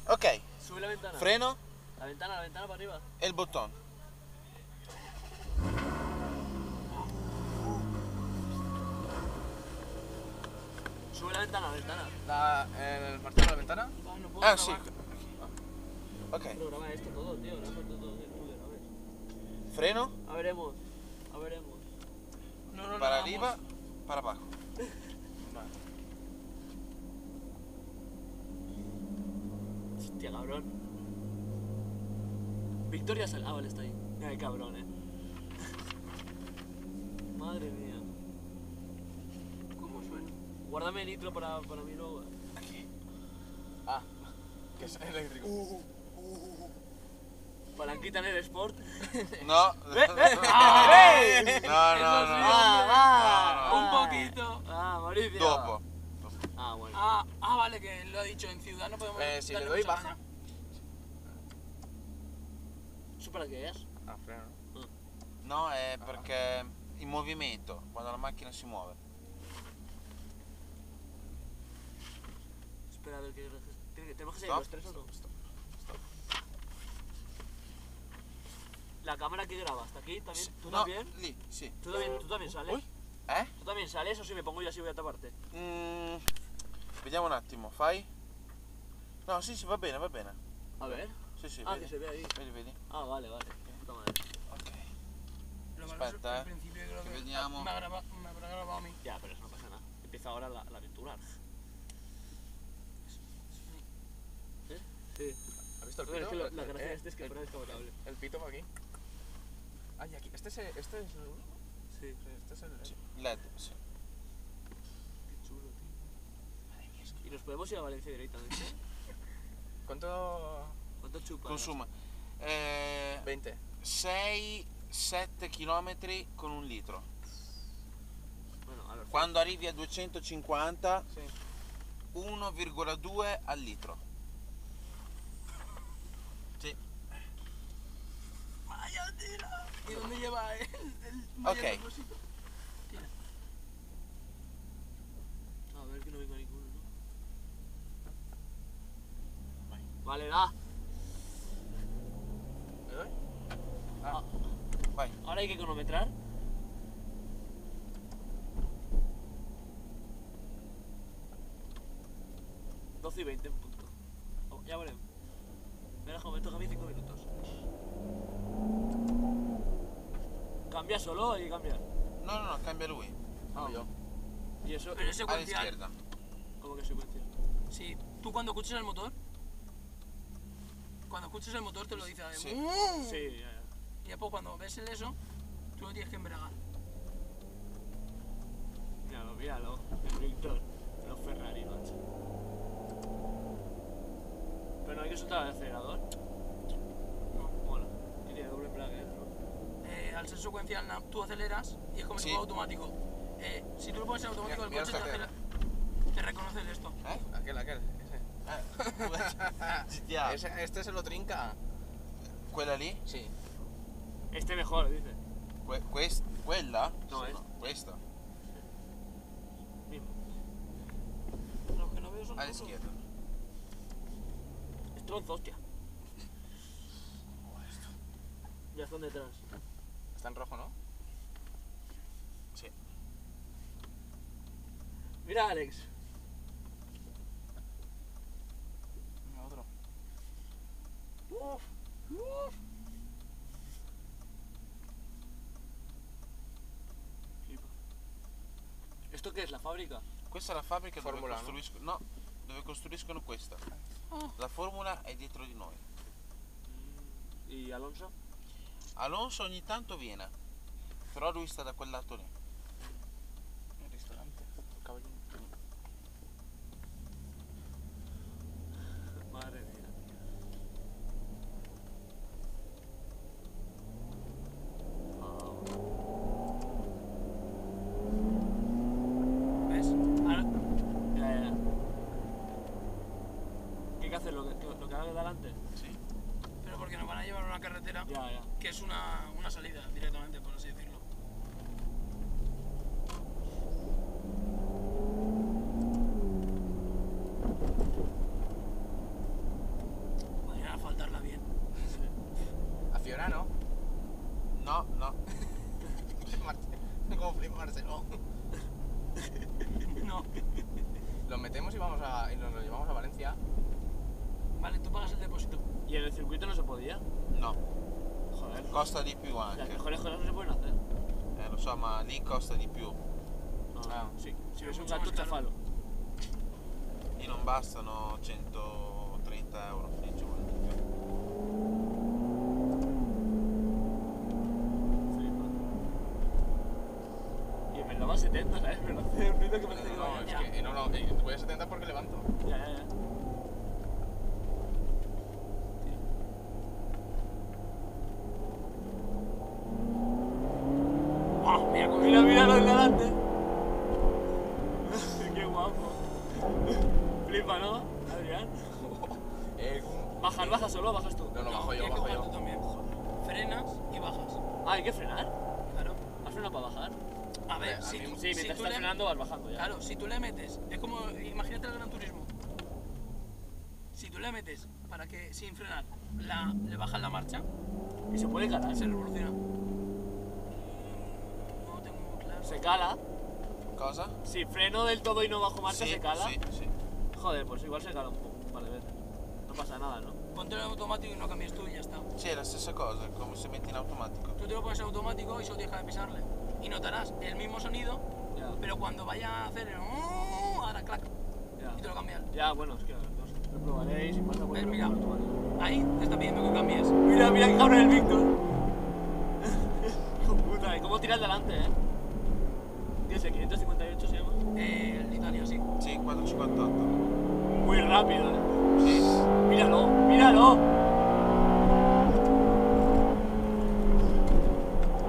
Ok. Sube la ventana. Freno. La ventana para arriba. El botón. Sube la ventana. ¿El martillo de la ventana? No puedo Ah, sí. grabar. Ok. Pero graba esto todo, tío. Graba esto todo. Tú le grabes. Freno. A veremos. No, Para arriba. Para abajo. Vale. Hostia, cabrón. Victoria sal... Ah, vale, está ahí. Ay, cabrón, Madre mía. ¿Cómo suena? Guárdame nitro para mí luego. Aquí. Ah, que es eléctrico. Palanquita en el Sport. No. Un poquito. Ah, Mauricio. Dopo. Ah, bueno. Vale, que lo ha dicho en ciudad, no podemos. Si darle le doy mucha baja. caña. ¿Eso para qué es? Ah, freno, ¿no? No, è perché il movimento, quando la macchina si muove. Espera a ver qué. ¿Tenemos que seguir Stop. los tres o no? La cámara que graba, ¿hasta aquí también? ¿Tú No, también? lì, sì. ¿Tú también sales? Uy. Eh? ¿Tú también sales o si me pongo yo así voy a taparte? Vediamo un attimo, fai? No, sì, sì, va bene, va bene. A ver. Sì, sì, Ah, vedi. que se ve ahí. Vedi. Ah, vale. Puta madre. Ok. Lo malo es Aspetta, al principio creo che que vediamo. me habrá grabado a mí. Ya, pero eso no pasa nada. Empieza ahora la aventura. ¿Eh? Sí. ¿Has visto el Bueno, pito? es que la gracia de este es que fuera descapotable. El pito va aquí. Ah, y aquí. Este es el... Sí. Este es el... Sì, LED, sì. Qué chulo, tío. ¿Y nos podemos ir a Valencia directamente? ¿Cuánto...? ¿Cuánto chupa? Consuma 20. 6-7 km con 1 litro. Bueno, a ver. Quando arrivi a 250, Sí. 1,2 al litro. Sì. Vaya tira. ¿Y dónde lleva el Ok. depósito? Tira. A ver que no venga ninguno, ¿no? Vale, da. ¿Le doy? Vai. Ahora hay que cronometrar. Doce y 20 en punto. Oh, ya veremos. Mira, joven, toca a mí 5 minutos. Cambia solo, hay que cambiar. No, cambia lui. Ah, yo. Y eso, Pero es A la secuencial. izquierda. como que secuencia. Sí, tú cuando escuches el motor. Cuando escuches el motor te lo dice. Sí. Sí, ya. Y después cuando ves el eso, tú lo tienes que embragar. Míralo. El Víctor. Los Ferrari, macho. Pero no hay que soltar el acelerador. No. Mola. Y tiene doble embrague dentro. Al ser secuencial tú aceleras y es como si Sí. fuera automático. Si tú lo pones en automático el Mira coche este te reconoce el esto. Aquel. Ese. Ya. Este se lo trinca. Quella lì? Sí. Este mejor, dice. Quella? No, Questa. Mismo. Los que no veo son A la otros. izquierda. Es tronzo, hostia. Ya están detrás. Está en rojo, ¿no? Sì. Mira, Alex. Venga, otro. Flipa. ¿Esto qué es? ¿La fábrica? Questa è la fabbrica dove Formula, no? costruiscono. No, dove costruiscono questa. Ah. La formula è dietro di noi. ¿Y Alonso? Alonso ogni tanto viene, però lui sta da quel lato lì. El restaurante. El caballín. Madre mía. ¿Ves? Ahora, Ya. ¿Qué hay que hacer? ¿Lo que haga de delante? Sì. pero porque nos van a llevar a una carretera Ya. que es una salida directamente, por así decirlo. faltarla bien. A Fiora no. No, no. Como flimárselo. No. Los metemos y nos lo llevamos a Valencia. Vale, tú pagas el depósito. ¿Y en el circuito no se podía? No. Joder. Costa di più Las anche. mejores cosas no se pueden hacer. Lo so, ma lì costa di più. Ah. Sí. Si ves un Mucho gato, más caro. chafalo. Lì non bastano 130 euro. Lì ci vuole di più. Flipa. Y me daba 70, ¿sabes? Me lo hace un ruido que parece que No, vaya. es Ya. que no, voy a 70 porque levanto. Ya, ya, ya. Mira cómo Mira, mira lo de delante. Qué guapo. Flipa, ¿no, Adrián? Bajas solo o bajas tú. No, No, bajo yo, tienes que bajo bajar tú yo. también. Frenas y bajas. Ah, hay que frenar. Claro. ¿Has frenado para bajar? A ver, A si mí- tú, Sí, si mientras tú estás le- frenando vas bajando ya. Claro, si tú le metes, es como, imagínate el Gran Turismo. Si tú le metes para que sin frenar le bajas la marcha, Y se puede calar. se revoluciona. No tengo muy claro. Se cala. Cosa? Si freno del todo y no bajo marcha, Sì, se cala. sì, sì. Joder, pues igual se cala un poco, un par de veces. No pasa nada, ¿no? Ponte en automático y no cambies tú y ya está. Sì, è la stessa cosa, come se metti in automatico. Tú te lo pones en automático y solo tienes que pisarle. Y notarás el mismo sonido, Ya, pero cuando vaya a hacer el ahora clac ya. y te lo cambias. Ya, bueno, es que no sé. Lo probaré y si pasa por Mira. automático. Ahí te está pidiendo que cambies. Mira, mira que cabrón el Víctor. Hijo puta, ¿y cómo tiras delante, ¿Qué es el 558 se llama? El Italia, sí. Sì, 458. Muy rápido, Sì. Míralo, míralo.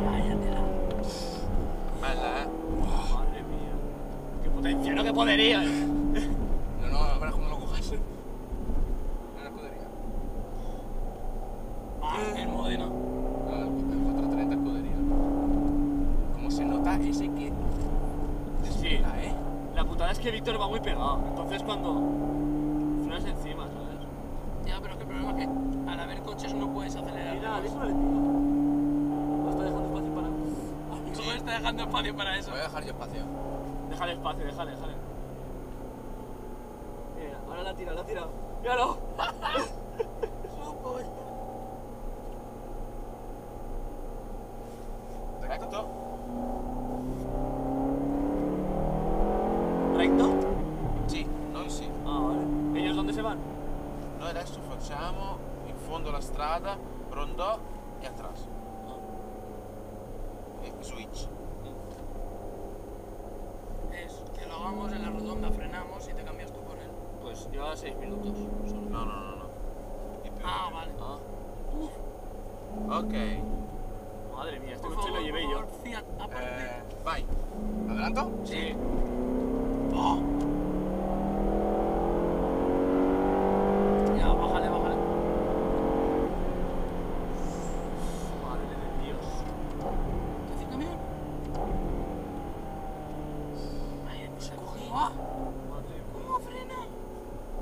Cállatela. Bella, Madre mía. Qué potencia, no, qué podería. No, verás cómo lo coges. Una escudería. El Modena. No, el 430 escudería. Como se nota ese que Sí. despega, La putada es que Víctor va muy pegado. Entonces cuando frenas encima, ¿sabes? Ya, pero es que el problema es que al haber coches no puedes acelerar. Mira, más. déjalo No está dejando espacio para. No me está dejando espacio para eso. Voy a dejar yo espacio. Déjale espacio, déjale. Mira, ahora la tira. ¡Míralo! Recto? ¿Recto? Sì, noi sì. Ah, vale. ¿Ellos dónde se van? Noi adesso facciamo in fondo alla strada, rondò e atrás. E switch. Es que lo hagamos en la rotonda, frenamos y te cambias tú por él. Pues lleva 6 minutos. Solo. No. Di più. Ah, vale. Ah, Ok, madre mía, este Por coche favor, lo llevé por yo. favor, Fiat, aparte. vai. ¿Adelanto? Sí. Oh. Ya, bájale. Madre de Dios. ¿Qué hace el camión? Ay, se ha cogido. ¡Ah! Madre mía. ¿Cómo frena?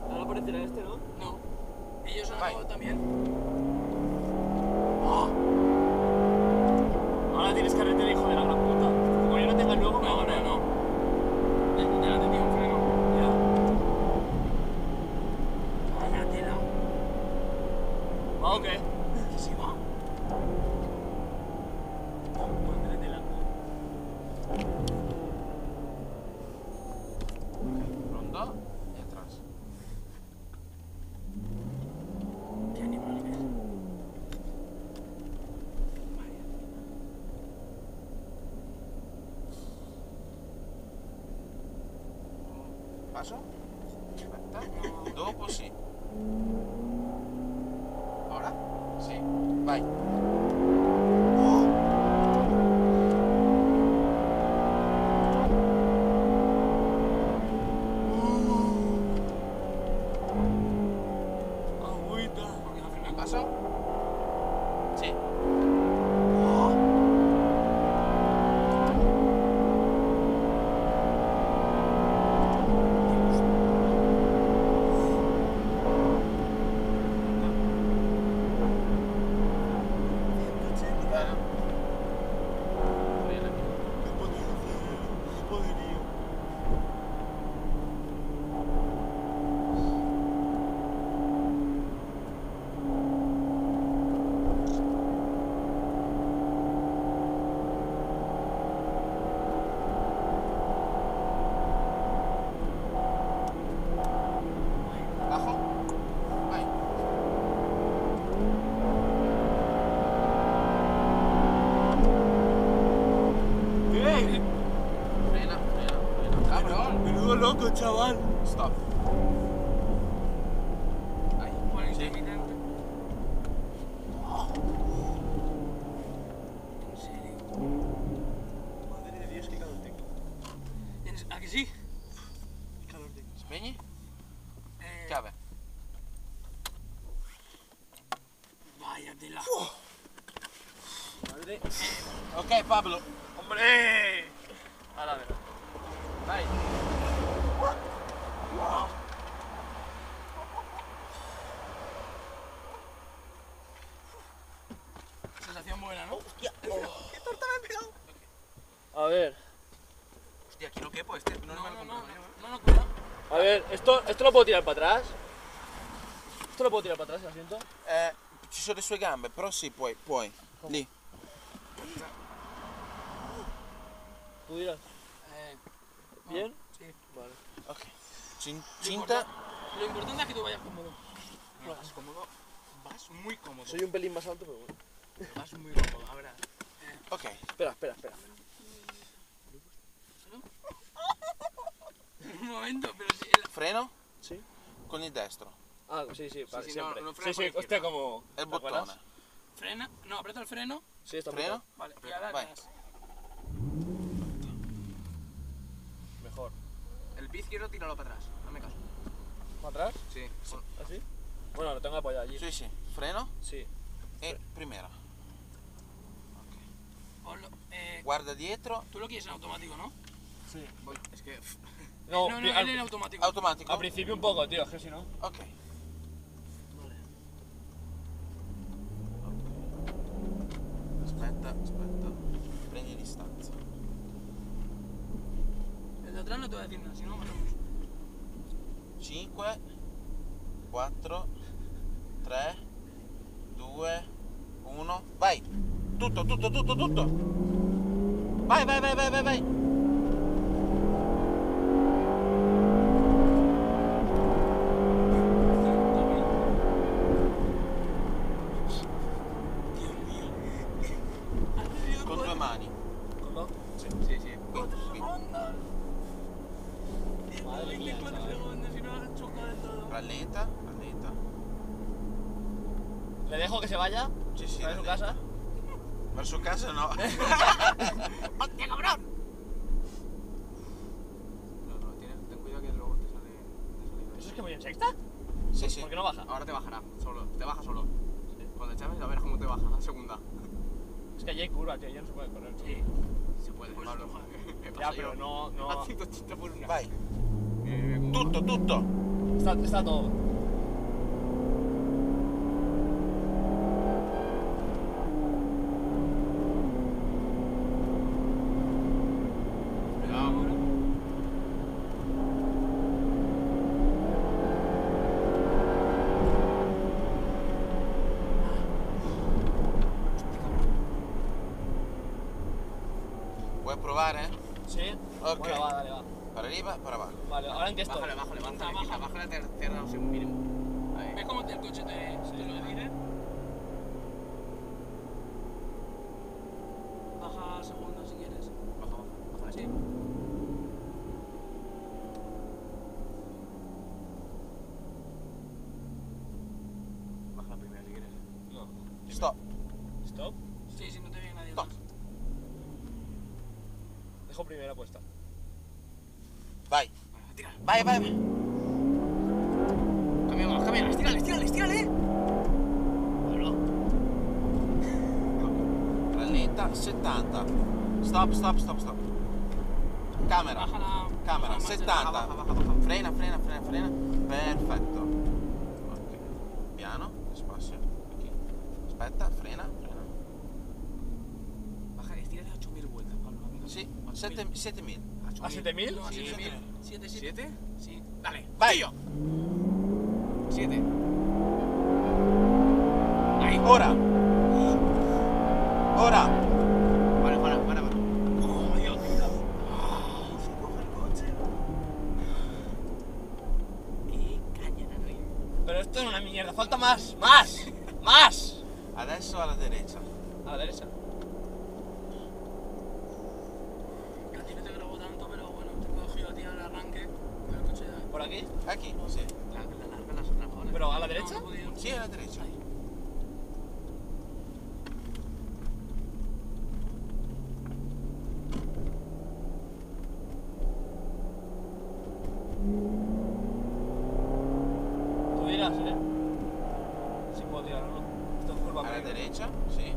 Ahora aparecerá este, ¿no? No. Ellos han Ay. acabado también. ¡Ah! Ahora tienes carretera, hijo de la gran puta. Como yo no tenga luego, me No. Delante tiene un freno. Ya. Cállatela. ¿Va o qué? ¿Que se va? Madre delante. Rondò e atrás. ¿Qué animal es? Passo? Aspetta. Dopo sì. Ora? Sì. Vai. Agüita. ¿Por qué no frena? ¿Paso? Sì. loco, chaval. Stop. Ahí. Bueno, intermitente. ¿En serio? Madre de Dios, qué calor tengo. ¿A que sí? Qué calor tengo. Spegni? Eh, Chiave. Vaya tela. Madre. Ok, Pablo. ¡Hombre! Ahora, a ver. Vai. Sensación buena, ¿no? ¡Hostia! ¡Qué torta me he pegado! A ver. Hostia, aquí no quepo, este no, No, cuidado. A ver, ¿esto lo puedo tirar para atrás? ¿Esto lo puedo tirar para atrás, el asiento? Ci sono le sue gambe, però sì, puoi. Lì. ¿Tú dirás? ¿Bien? Sí. Vale. Ok. Cinta. Lo importante es que tú vayas cómodo. No, vas cómodo. Vas muy cómodo. Soy un pelín más alto, pero bueno. Vas muy cómodo, a ver. Ok. Espera. Un momento, pero si... Freno ¿Sí? con il destro. Ah, sí, vale, sí, siempre. no frena Sí, por hostia, izquierda. como... El ¿te acuerdas? bottone. Frena. No, aprieta el freno. Sí, está Freno. apretado. Vale, y ahora Vai. atrás. Mejor. El pie izquierdo tíralo para atrás, no me caso. ¿Para atrás? Sí. ¿Así? Bueno, lo tengo apoyado allí. Sì. Freno Sí. e primera. Ponlo, Guarda dietro. tú lo quieres en automático, ¿no? Sí. Voy, es que... No, No, él en automático. Automatico. al principio un poco, tío, es que si no... Ok. Aspetta. Prendi distanza. El de atrás no te voy a decir nada, si no, matamos. 5, 4, 3, 2, 1. Vai. Tutto. Vai. Dios mío. Con 2 mani. ¿Con dos? Sí. Qui. Madre mía, 4 chaval. segundos y no choca del todo. Rallenta. ¿Le dejo que se vaya? Sì, ¿A su rallenta. casa? Verso casa no. ¡Hostia, cabrón! No, ten cuidado que luego te sale... ¿Eso es que voy en sexta? Sí. ¿Por qué no baja? Ahora te bajará, solo. Te baja solo. Cuando chaves a ver cómo te baja, a segunda. Es que allí hay curva, tío, ya no se puede correr. Sí. Se puede, Pues Pablo. ojalá. Me Ya, pasa pero yo. no... A 180 por una. Vai. Mira cómo va. Tutto. Está todo. Cuidado. Vuoi provare? ¿Sí? Ok. Bueno, va, dale, va. Para arriba, para abajo. Vale, ¿ahora en qué estoy? Bájale, Baja. bájale, tercera, no sé, un mínimo. ¿Ves Ahí. cómo el coche te lo diré? Baja segunda si quieres. Baja así. Baja la primera si quieres. No. Stop. ¿Stop? Sí, si no te viene nadie Stop. atrás. Dejo primera puesta. Vai. Tira. Vai. Cámbiala, estírale. Pablo. Rallenta, 70. Stop. Camera. Baja la... Camera, baja la marcia. 70. Baja. Frena. Perfetto. Ok. Piano, despacio. Aquí. Aspetta, frena. Baja, estírale 8000 vueltas, Pablo. Venga. Sì, 8000. 7000. ¿A 7000? No, Sí, 7.000. 7.000. 7. ¿7? Sí. Dale. Vai. 7. Ahí. Ora. Para. ¡Oh, Dios mío! Qué caña, Henry. Pero esto es una mierda, falta más. Adesso alla derecha. A la derecha. A ti no te grabo tanto, pero bueno, te he cogido a ti al arranque. aquí? Aquí, sí. La larga, las otras jodas. ¿Pero a la derecha? No, no he podido. Sí, a la derecha. Tú dirás, ¿eh? Si puedo tirar o no. Esto es curva A la prima. derecha, sì.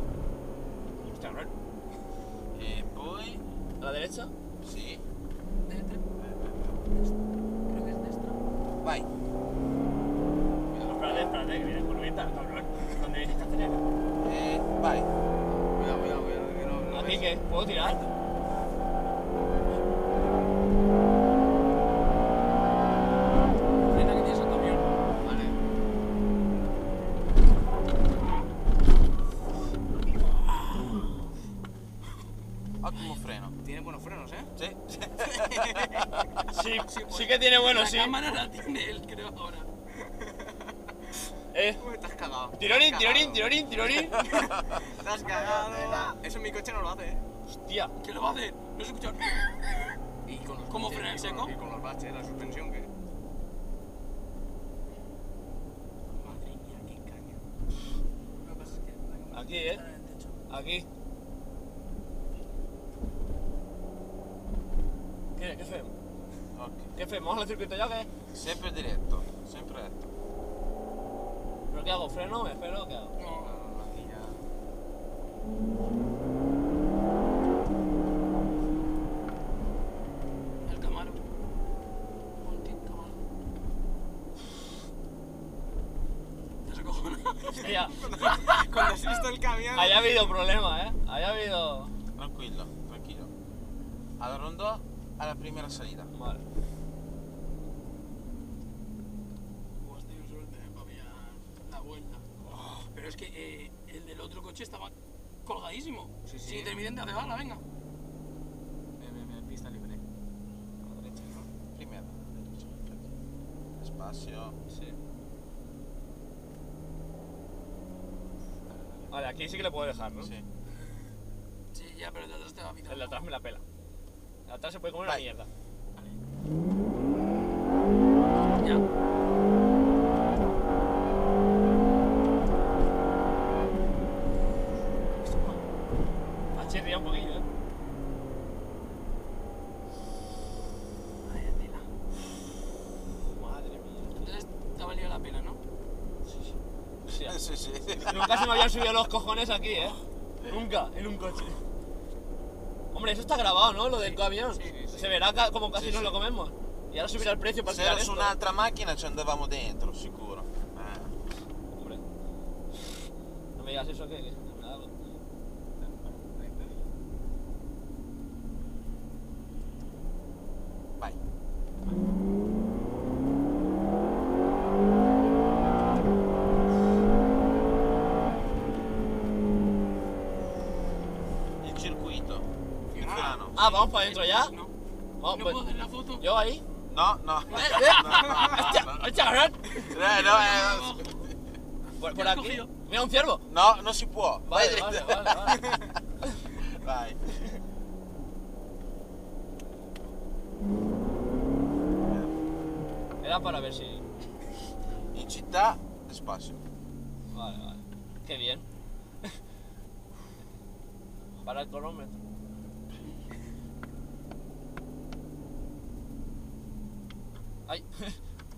Hostia, no. E poi... ¿A la derecha? Sì. Destra. Creo que es destra. Vai. Espérate, que viene curvita, cabrón. ¿Dónde vienes, Castellano? Vai. Cuidado, que no ¿Aquí ves. qué? ¿Puedo tirar? Frena que tienes el camión. Vale. Ottimo freno. Tiene buenos frenos, ¿eh? Sì. Sí que tiene bueno, sí. La cámara la tiene él, creo, ahora. Estás cagado. Tirorín, Estás tirorín, cagado. tirorín, tirorín. Estás cagado. Eso en mi coche no lo hace, ¿eh? Hostia. ¿Qué lo va a hacer? No se escucha. Y con los ¿Cómo baches, frena en y seco? con- Y con los baches, la suspensión que... Madre mía, qué caña. Lo que pasa es que la cámara Aquí, está en el techo. Aquí. ¿Qué fem? Ok. ¿Qué fem? ¿Vamos al circuito ya o qué? Sempre diretto. Sempre retto. ¿Pero qué hago? ¿Freno? ¿Me espero? ¿Qué hago? No, Aquí ya... el Camaro. Monty, Camaro. ¿Te has acojonado? Hostia. Cuando has visto el camión... Haya habido problema, ¿eh? Haya habido... Tranquillo, tranquillo. Alla rondò, alla prima salita. Vale. Has tenido suerte, para pillar la vuelta. Pero es que el del otro coche estaba colgadísimo. Sí, sí. Sin intermitente hace bala, venga. Pista libre. A la derecha, ¿no? Primera, derecha. Spazio. Sí. Vale, aquí sí que le puedo dejar, ¿no? Sì. Sí, ya, pero el de atrás te va a pitar. El de atrás me la pela. El de atrás se puede comer una Vai. mierda. Ya. Ha chirriado un poquillo, ¿eh? Vaya tela. Madre mía. Entonces te ha valido la pena, ¿no? Hostia. Sì, sì. Nunca se me habían subido los cojones aquí, ¿eh? Nunca, en un coche. Hombre, eso está grabado, ¿no? Lo del camión. sí, sí. Se verá como casi Sí, nos sí. lo comemos. Y ahora subirá el precio para Se tirar era su esto. un'altra macchina ci andavamo dentro, sicuro. Hombre. No me digas eso que me da algo. Vai. Il circuito. Il piano. Ah, vamos para adentro ya. No. Vamos, No pues, puedo hacer la foto. yo ahí. No, no. Hostia, cabrón. No, Por ¿Qué has aquí. cogido? Mira, un ciervo. no, non si può. Vale, Vai. vale. Vai. Era para ver si... In città, despacio. Vale. Qué bien. Para el cronómetro. Ay,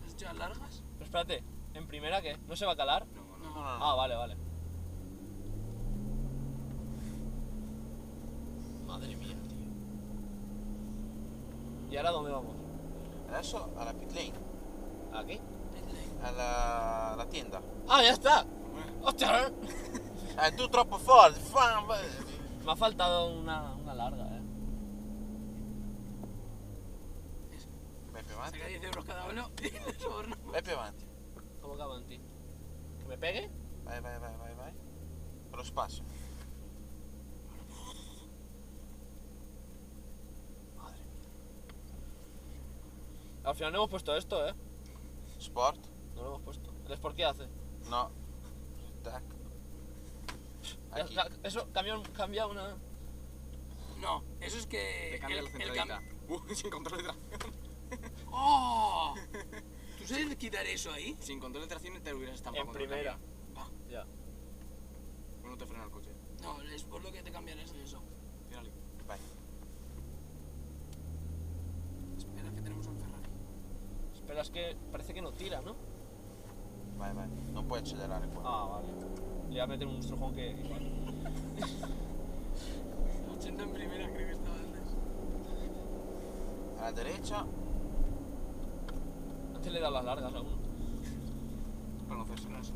¿Has hecho las largas? pero espérate. ¿En primera qué? ¿No se va a calar? No, no, no. Ah, vale. Madre mía, tío. ¿Y ahora dónde vamos? Adesso alla pit lane, ¿Aquí? alla tienda. ¡Ah, ya está! ¡Hostia! Tu troppo forte. Me ha faltado una larga, ¿eh? Vai più avanti. Saca 10 euros cada uno y le soborno. Vai più avanti. ¿Cómo que avanti? ¿Que me pegue? Vai. Per lo spazio. Madre mía. Al final no hemos puesto esto, ¿eh? Sport? No lo hemos puesto. ¿El Sport qué hace? No. Tac. Aquí. Eso, camión, cambia una... No, eso es que. Te cambia la el centralita. Sin control de tracción. ¡Oh! ¿Tú sabes quitar eso ahí? Sin control de tracción te hubieras estampado En contra el primera. camión. Ya. Pues no te frena el coche. No, es por lo que te cambiarás de eso. Tírale. Vai. Espera, que tenemos un Ferrari. Espera, es que parece que no tira, ¿no? Vai, vai. Non puoi accelerare qua. Ah, vale. Le voy a meter un estrujón que igual. 80 en primera creo que estaba antes. A la derecha. Antes le he dado las largas a uno. Conocerse no es.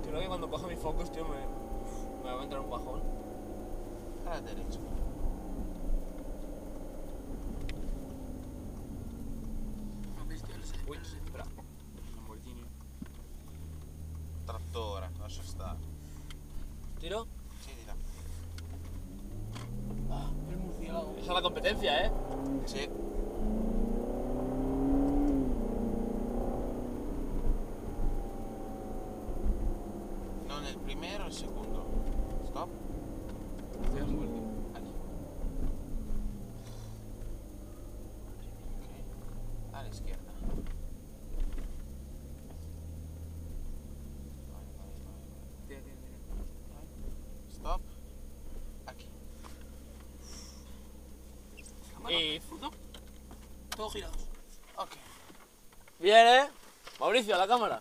Creo que cuando coja mi focus, tío, me va a entrar un bajón. A la derecha. ¿Has visto el set? Uy, espera. Lamborghini. Trattore, lascia stare. ¿Tiro? Sì, di là. Ah, el murciélago. Esa es la competencia, ¿eh? Sì. Non il primero, il secondo. Stop. Estoy a Lamborghini. Aquí. Ok. A la izquierda. Vai, vai, vai, vai. Tira, tira, tira. Stop. Aquí. Cámara, Y- foto. Todos girados. Ok. Bien, ¿eh? Mauricio, a la cámara.